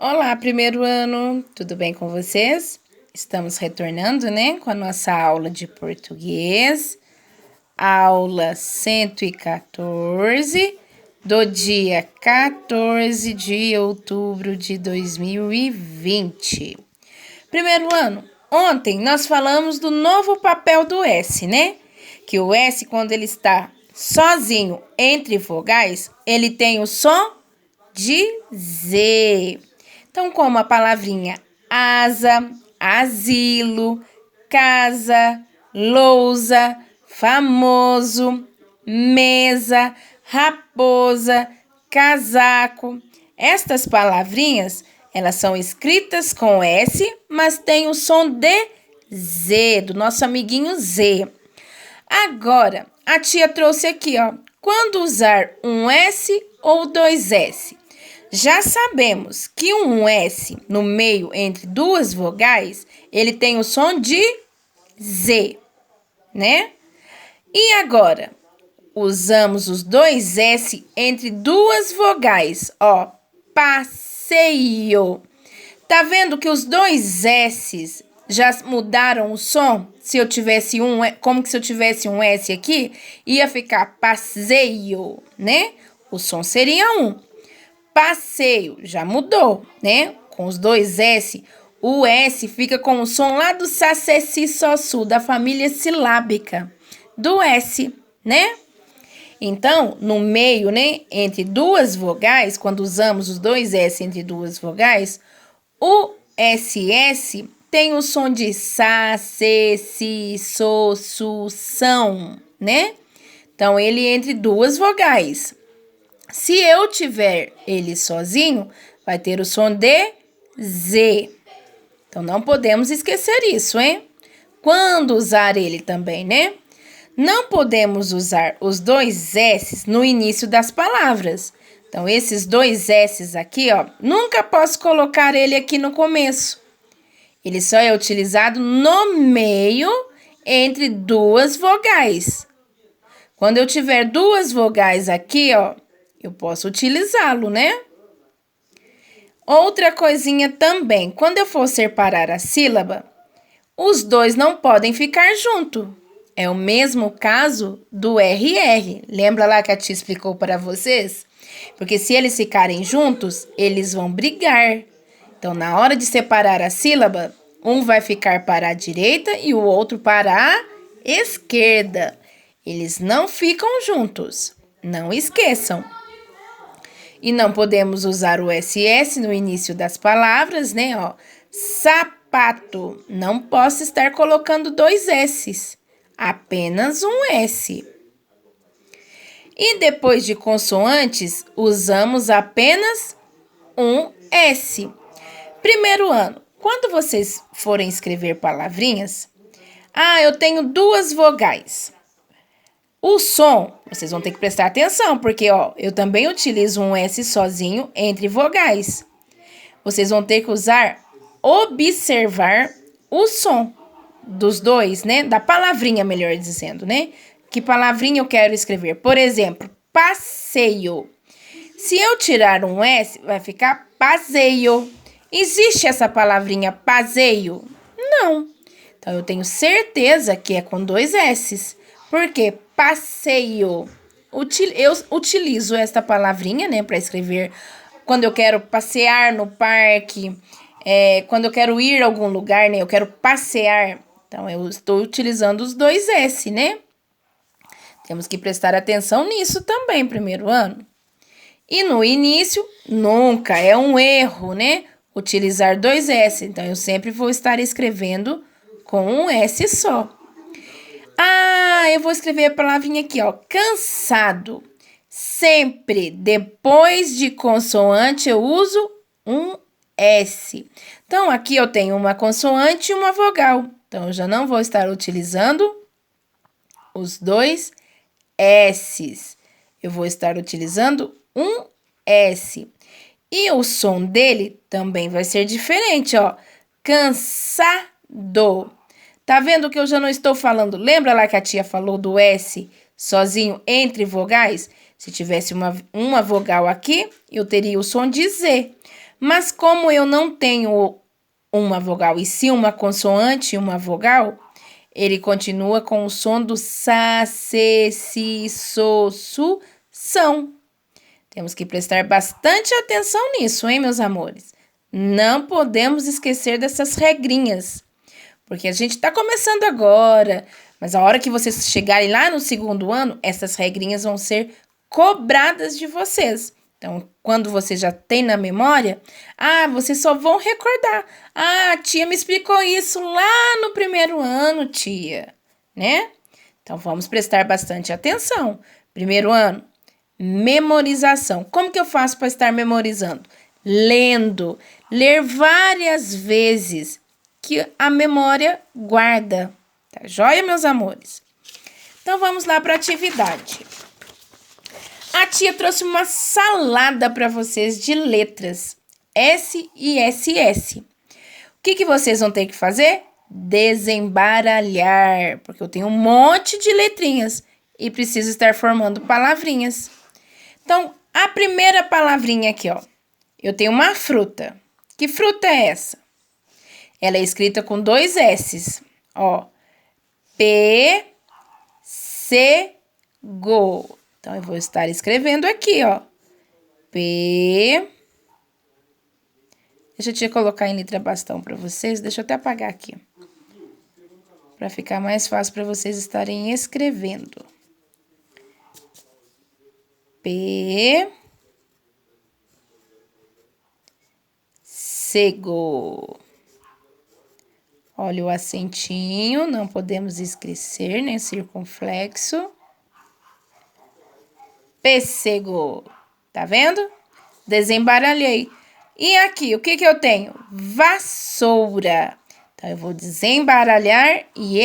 Olá, primeiro ano, tudo bem com vocês? Estamos retornando, né, com a nossa aula de português, aula 114, do dia 14 de outubro de 2020. Primeiro ano, ontem nós falamos do novo papel do S, né? Que o S, quando ele está sozinho entre vogais, ele tem o som de Z. Então, como a palavrinha asa, asilo, casa, lousa, famoso, mesa, raposa, casaco. Estas palavrinhas, elas são escritas com S, mas tem o som de Z, do nosso amiguinho Z. Agora, a tia trouxe aqui, ó, quando usar um S ou dois S. Já sabemos que um S no meio entre duas vogais, ele tem o som de Z, né? E agora, usamos os dois S entre duas vogais, ó, passeio. Tá vendo que os dois S's já mudaram o som? Se eu tivesse como que se eu tivesse um S aqui, ia ficar passeio, né? O som seria um. Passeio, já mudou, né? Com os dois S, o S fica com o som lá do Sacessi Sossu, da família silábica, do S, né? Então, no meio, né, entre duas vogais, quando usamos os dois S entre duas vogais, o SS tem o som de Sa, Se, Si, So, Su, São, né? Então, ele entre duas vogais. Se eu tiver ele sozinho, vai ter o som de Z. Então, não podemos esquecer isso, hein? Quando usar ele também, né? Não podemos usar os dois S's no início das palavras. Então, esses dois S's aqui, ó, nunca posso colocar ele aqui no começo. Ele só é utilizado no meio entre duas vogais. Quando eu tiver duas vogais aqui, ó, eu posso utilizá-lo, né? Outra coisinha também, quando eu for separar a sílaba, os dois não podem ficar juntos. É o mesmo caso do RR. Lembra lá que a tia explicou para vocês? Porque se eles ficarem juntos, eles vão brigar. Então, na hora de separar a sílaba, um vai ficar para a direita e o outro para a esquerda. Eles não ficam juntos. Não esqueçam. E não podemos usar o SS no início das palavras, né? Ó, sapato. Não posso estar colocando dois S's. Apenas um S. E depois de consoantes, usamos apenas um S. Primeiro ano, quando vocês forem escrever palavrinhas, eu tenho duas vogais. O som, vocês vão ter que prestar atenção, porque, ó, eu também utilizo um S sozinho entre vogais. Vocês vão ter que observar o som dos dois, né? Da palavrinha, melhor dizendo, né? Que palavrinha eu quero escrever? Por exemplo, passeio. Se eu tirar um S, vai ficar passeio. Existe essa palavrinha passeio? Não. Então, eu tenho certeza que é com dois S's. Por quê? Passeio. Eu utilizo esta palavrinha, né, para escrever quando eu quero passear no parque, quando eu quero ir a algum lugar, né, eu quero passear. Então, eu estou utilizando os dois S, né? Temos que prestar atenção nisso também, primeiro ano. E no início, nunca é um erro, né? Utilizar dois S. Então, eu sempre vou estar escrevendo com um S só. Eu vou escrever a palavrinha aqui, ó. Cansado. Sempre depois de consoante eu uso um S. Então, aqui eu tenho uma consoante e uma vogal. Então, eu já não vou estar utilizando os dois S's. Eu vou estar utilizando um S. E o som dele também vai ser diferente, ó. Cansado. Tá vendo que eu já não estou falando? Lembra lá que a tia falou do S sozinho entre vogais? Se tivesse uma vogal aqui, eu teria o som de Z. Mas como eu não tenho uma vogal e sim uma consoante e uma vogal, ele continua com o som do sa, se, si, so, su, são. Temos que prestar bastante atenção nisso, hein, meus amores? Não podemos esquecer dessas regrinhas, porque a gente está começando agora, mas a hora que vocês chegarem lá no segundo ano, essas regrinhas vão ser cobradas de vocês. Então, quando você já tem na memória, vocês só vão recordar. A tia me explicou isso lá no primeiro ano, tia, né? Então, vamos prestar bastante atenção. Primeiro ano, memorização. Como que eu faço para estar memorizando? Lendo. Ler várias vezes, que a memória guarda. Tá joia, meus amores? Então, vamos lá para a atividade. A tia trouxe uma salada para vocês de letras. S e SS. O que vocês vão ter que fazer? Desembaralhar. Porque eu tenho um monte de letrinhas e preciso estar formando palavrinhas. Então, a primeira palavrinha aqui, ó. Eu tenho uma fruta. Que fruta é essa? Ela é escrita com 2 S's. Ó. Pêssego. Então, eu vou estar escrevendo aqui, ó. Deixa eu te colocar em letra bastão para vocês. Deixa eu até apagar aqui. Para ficar mais fácil para vocês estarem escrevendo. Pêssego. Olha o acentinho, não podemos esquecer, nem circunflexo. Pêssego. Tá vendo? Desembaralhei. E aqui, o que eu tenho? Vassoura. Então, eu vou desembaralhar e